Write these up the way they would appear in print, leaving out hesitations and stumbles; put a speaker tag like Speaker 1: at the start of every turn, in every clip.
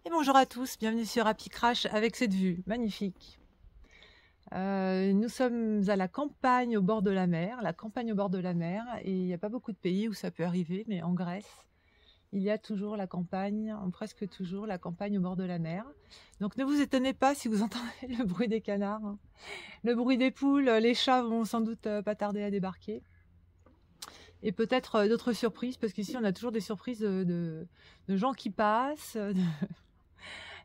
Speaker 1: Et bonjour à tous, bienvenue sur Happy Crash avec cette vue magnifique. Nous sommes à la campagne au bord de la mer, et il n'y a pas beaucoup de pays où ça peut arriver, mais en Grèce, il y a toujours la campagne, presque toujours la campagne au bord de la mer. Donc ne vous étonnez pas si vous entendez le bruit des canards, hein. Le bruit des poules, les chats vont sans doute pas tarder à débarquer. Et peut-être d'autres surprises, parce qu'ici on a toujours des surprises de gens qui passent.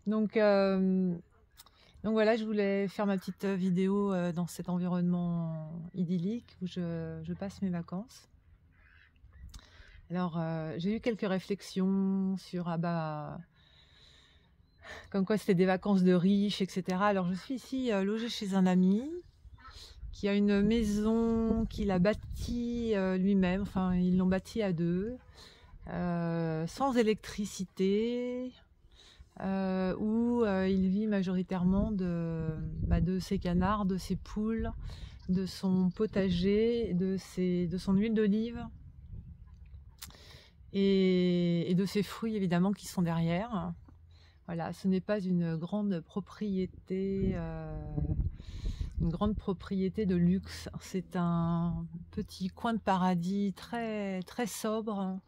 Speaker 1: Donc, donc voilà, je voulais faire ma petite vidéo dans cet environnement idyllique où je passe mes vacances. Alors, j'ai eu quelques réflexions sur, comme quoi c'était des vacances de riches, etc. Alors, je suis ici logée chez un ami qui a une maison qu'il a bâtie lui-même, enfin, ils l'ont bâtie à deux, sans électricité, où il vit majoritairement de ses canards, de ses poules, de son potager, de son huile d'olive et de ses fruits évidemment qui sont derrière. Voilà, ce n'est pas une grande propriété de luxe, c'est un petit coin de paradis très, très sobre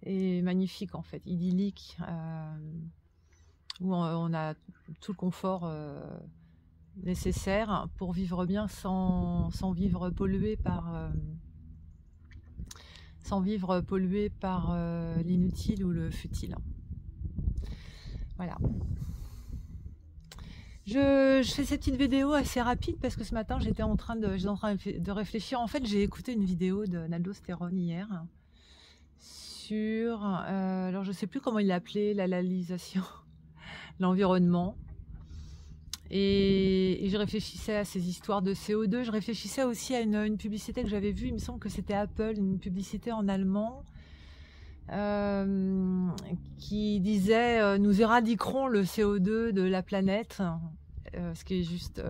Speaker 1: et magnifique en fait, idyllique. Où on a tout le confort nécessaire pour vivre bien sans vivre pollué par l'inutile ou le futile. Voilà. Je fais cette petite vidéo assez rapide parce que ce matin j'étais en train de réfléchir. En fait, j'ai écouté une vidéo de Naldo Sterone hier sur, alors je sais plus comment il l'appelait, la lalisation, l'environnement. Et je réfléchissais à ces histoires de CO2. Je réfléchissais aussi à une publicité que j'avais vue. Il me semble que c'était Apple, une publicité en allemand qui disait nous éradiquerons le CO2 de la planète. Ce qui est juste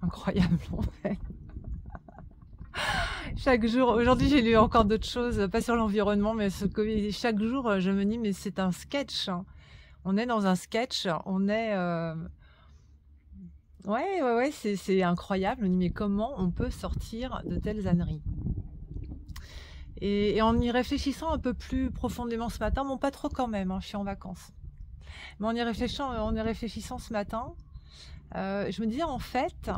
Speaker 1: incroyable en fait. Chaque jour, aujourd'hui j'ai lu encore d'autres choses, pas sur l'environnement, mais chaque jour je me dis mais c'est un sketch. On est dans un sketch, on est... Ouais, c'est incroyable, mais comment on peut sortir de telles âneries? Et en y réfléchissant un peu plus profondément ce matin, bon pas trop quand même, hein, je suis en vacances, mais en y réfléchissant ce matin, je me disais en fait,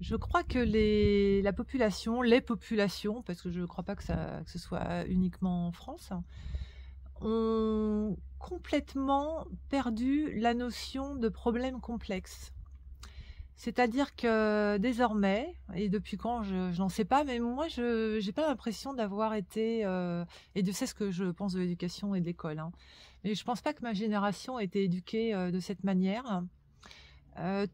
Speaker 1: je crois que les populations, parce que je ne crois pas que ce soit uniquement en France, ont complètement perdu la notion de problème complexe. C'est-à-dire que désormais, et depuis quand je n'en sais pas, mais moi je n'ai pas l'impression d'avoir été, et Dieu sait ce que je pense de l'éducation et de l'école, hein, mais je ne pense pas que ma génération ait été éduquée de cette manière.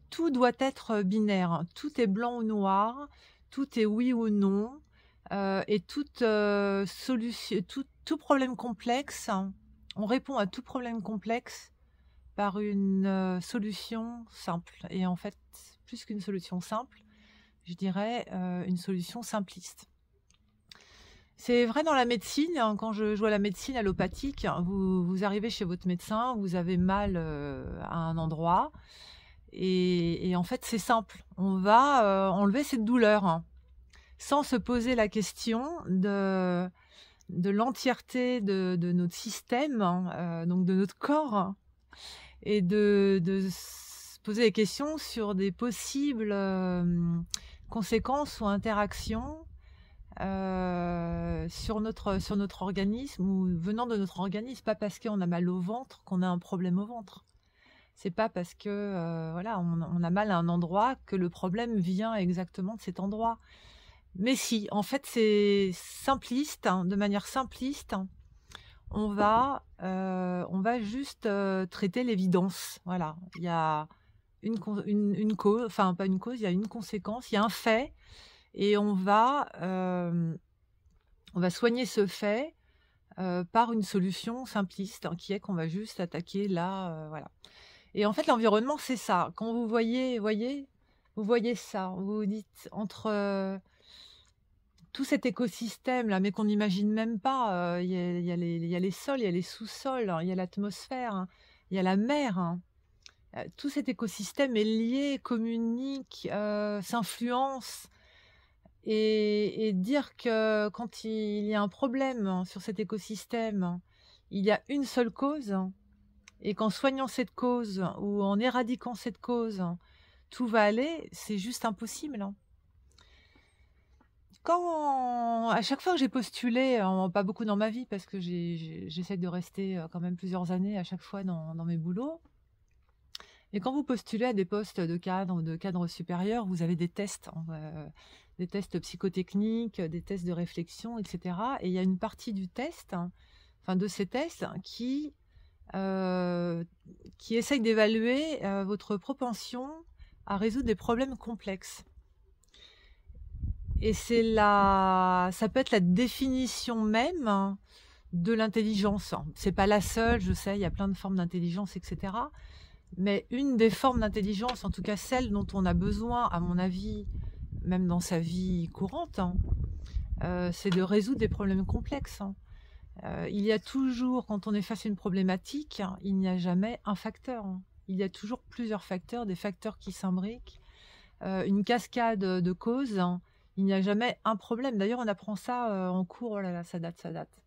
Speaker 1: Tout doit être binaire, tout est blanc ou noir, tout est oui ou non, et tout problème complexe, on répond à tout problème complexe par une solution simple. Et en fait, plus qu'une solution simple, je dirais une solution simpliste. C'est vrai dans la médecine, hein, quand je joue à la médecine allopathique, vous arrivez chez votre médecin, vous avez mal à un endroit, et en fait c'est simple, on va enlever cette douleur, hein, sans se poser la question de l'entièreté de notre système, hein, donc de notre corps, et de se poser des questions sur des possibles conséquences ou interactions sur notre organisme ou venant de notre organisme. Pas parce qu'on a mal au ventre qu'on a un problème au ventre. C'est pas parce que voilà, on a mal à un endroit que le problème vient exactement de cet endroit. Mais si, en fait, c'est simpliste, hein, de manière simpliste. On va juste traiter l'évidence. Voilà, il y a une cause, enfin pas une cause, il y a une conséquence, il y a un fait, et on va soigner ce fait par une solution simpliste, hein, qui est qu'on va juste attaquer là, voilà. Et en fait, l'environnement, c'est ça. Quand vous voyez ça, vous vous dites entre tout cet écosystème-là, mais qu'on n'imagine même pas. Il y a les sols, il y a les sous-sols, hein, il y a l'atmosphère, hein, il y a la mer, hein. Tout cet écosystème est lié, communique, s'influence. Et dire que quand il y a un problème sur cet écosystème, il y a une seule cause, et qu'en soignant cette cause ou en éradiquant cette cause, tout va aller, c'est juste impossible, hein. À chaque fois que j'ai postulé, pas beaucoup dans ma vie parce que j'essaie de rester quand même plusieurs années à chaque fois dans mes boulots. Et quand vous postulez à des postes de cadre ou de cadre supérieur, vous avez des tests, hein, des tests psychotechniques, des tests de réflexion, etc. Et il y a une partie du test, hein, enfin de ces tests, qui essaye d'évaluer votre propension à résoudre des problèmes complexes. Et ça peut être la définition même de l'intelligence. C'est pas la seule, je sais, il y a plein de formes d'intelligence, etc. Mais une des formes d'intelligence, en tout cas celle dont on a besoin, à mon avis, même dans sa vie courante, hein, c'est de résoudre des problèmes complexes, hein. Il y a toujours, quand on est face à une problématique, hein, il n'y a jamais un facteur, hein. Il y a toujours plusieurs facteurs, des facteurs qui s'imbriquent, une cascade de causes, hein. Il n'y a jamais un problème. D'ailleurs, on apprend ça en cours. Oh là là, ça date.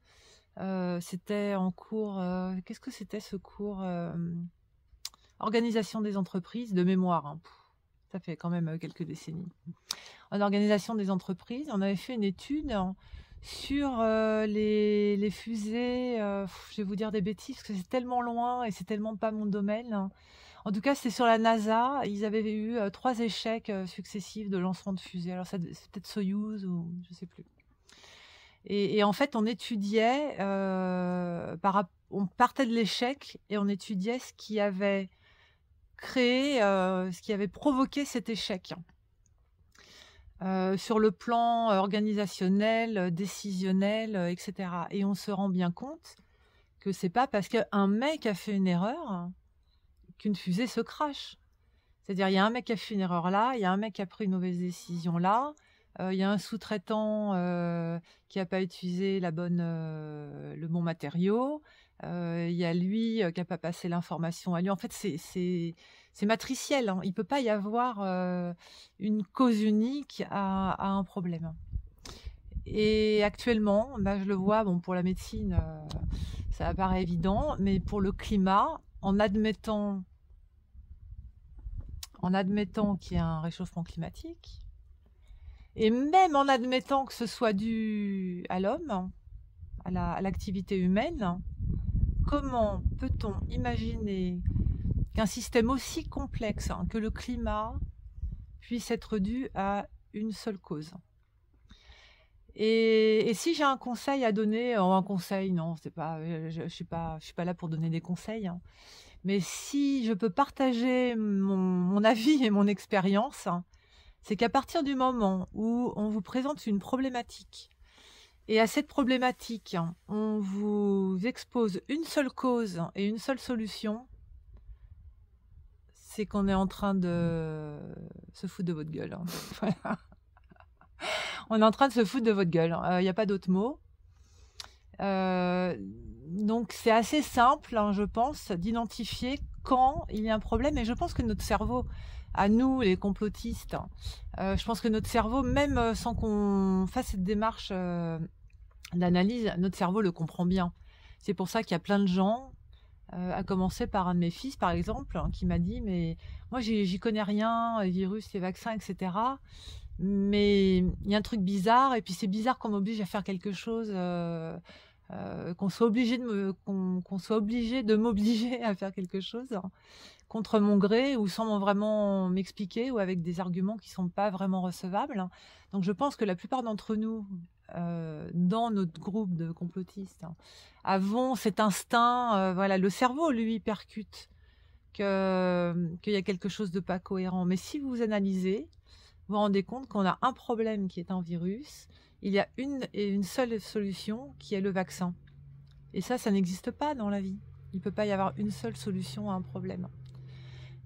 Speaker 1: C'était en cours. Qu'est-ce que c'était ce cours Organisation des entreprises, de mémoire, hein. Ça fait quand même quelques décennies. En organisation des entreprises, on avait fait une étude sur les fusées. Je vais vous dire des bêtises parce que c'est tellement loin et c'est tellement pas mon domaine, hein. En tout cas, c'était sur la NASA. Ils avaient eu 3 échecs successifs de lancement de fusées. Alors, c'est peut-être Soyouz ou je sais plus. Et en fait, on étudiait, on partait de l'échec et on étudiait ce qui avait créé, ce qui avait provoqué cet échec. Sur le plan organisationnel, décisionnel, etc. Et on se rend bien compte que c'est pas parce qu'un mec a fait une erreur qu'une fusée se crache. C'est-à-dire, il y a un mec qui a fait une erreur là, il y a un mec qui a pris une mauvaise décision là, il y a un sous-traitant qui n'a pas utilisé le bon matériau, il y a lui qui n'a pas passé l'information à lui. En fait, c'est matriciel, hein. Il ne peut pas y avoir une cause unique à un problème. Et actuellement, je le vois, bon, pour la médecine, ça apparaît évident, mais pour le climat, en admettant qu'il y a un réchauffement climatique, et même en admettant que ce soit dû à l'homme, à l'activité humaine, comment peut-on imaginer qu'un système aussi complexe que le climat puisse être dû à une seule cause? Et si j'ai un conseil à donner, un conseil, non, c'est pas, je suis pas là pour donner des conseils, hein. Mais si je peux partager mon avis et mon expérience, c'est qu'à partir du moment où on vous présente une problématique, et à cette problématique, on vous expose une seule cause et une seule solution, c'est qu'on est en train de se foutre de votre gueule, hein. Voilà. On est en train de se foutre de votre gueule. Il n'y a pas d'autre mot. Donc c'est assez simple, hein, je pense, d'identifier quand il y a un problème. Et je pense que notre cerveau, à nous les complotistes, je pense que notre cerveau, même sans qu'on fasse cette démarche d'analyse, notre cerveau le comprend bien. C'est pour ça qu'il y a plein de gens, à commencer par un de mes fils par exemple, hein, qui m'a dit mais moi j'y connais rien, les virus, les vaccins, etc. Mais il y a un truc bizarre, et puis c'est bizarre qu'on m'oblige à faire quelque chose, qu'on soit obligé de m'obliger à faire quelque chose, hein, contre mon gré ou sans vraiment m'expliquer ou avec des arguments qui sont pas vraiment recevables. Donc je pense que la plupart d'entre nous, dans notre groupe de complotistes, hein, avons cet instinct, voilà, le cerveau lui percute qu'il y a quelque chose de pas cohérent. Mais si vous analysez, vous vous rendez compte qu'on a un problème qui est un virus, il y a une seule solution qui est le vaccin. Et ça n'existe pas dans la vie. Il ne peut pas y avoir une seule solution à un problème.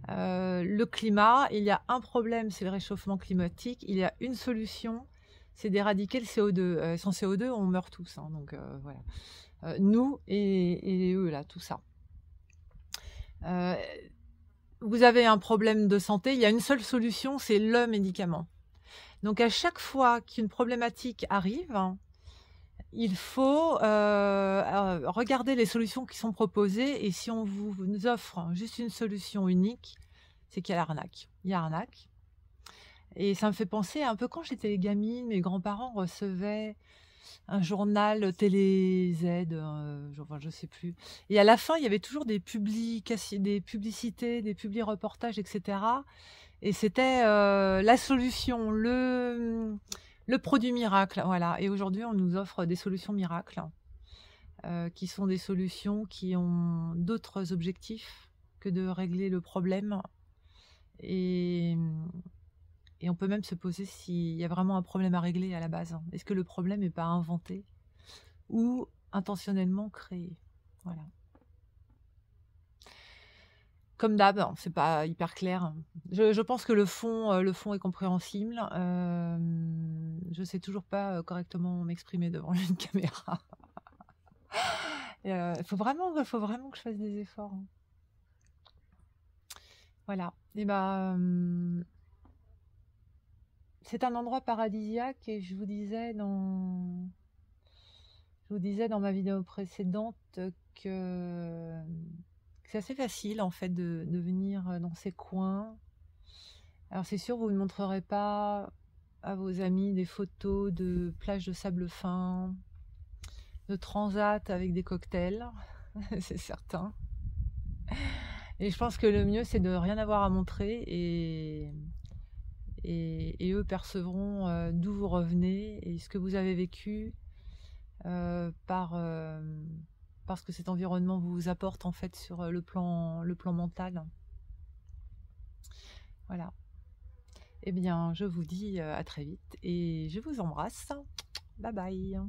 Speaker 1: Le climat, il y a un problème, c'est le réchauffement climatique. Il y a une solution, c'est d'éradiquer le CO2. Sans CO2, on meurt tous, hein, donc voilà. Nous et eux, là, tout ça. Vous avez un problème de santé, il y a une seule solution, c'est le médicament. Donc à chaque fois qu'une problématique arrive, il faut regarder les solutions qui sont proposées, et si on vous offre juste une solution unique, c'est qu'il y a l'arnaque. Il y a arnaque. Et ça me fait penser un peu quand j'étais gamine, mes grands-parents recevaient un journal Télé Z, enfin, je sais plus. Et à la fin, il y avait toujours des publicités, des publi-reportages, etc. Et c'était la solution, le produit miracle, voilà. Et aujourd'hui, on nous offre des solutions miracles, qui sont des solutions qui ont d'autres objectifs que de régler le problème. Et on peut même se poser s'il y a vraiment un problème à régler à la base. Est-ce que le problème n'est pas inventé ou intentionnellement créé? Voilà. Comme d'hab, hein, c'est pas hyper clair. Je pense que le fond est compréhensible. Je sais toujours pas correctement m'exprimer devant une caméra. Il faut vraiment que je fasse des efforts, hein. Voilà. Et c'est un endroit paradisiaque, et je vous disais dans ma vidéo précédente que c'est assez facile en fait de venir dans ces coins. Alors c'est sûr, vous ne montrerez pas à vos amis des photos de plages de sable fin, de transat avec des cocktails, c'est certain. Et je pense que le mieux, c'est de rien avoir à montrer, et eux percevront d'où vous revenez et ce que vous avez vécu, parce que cet environnement vous apporte en fait sur le plan mental. Voilà. Eh bien, je vous dis à très vite et je vous embrasse. Bye bye.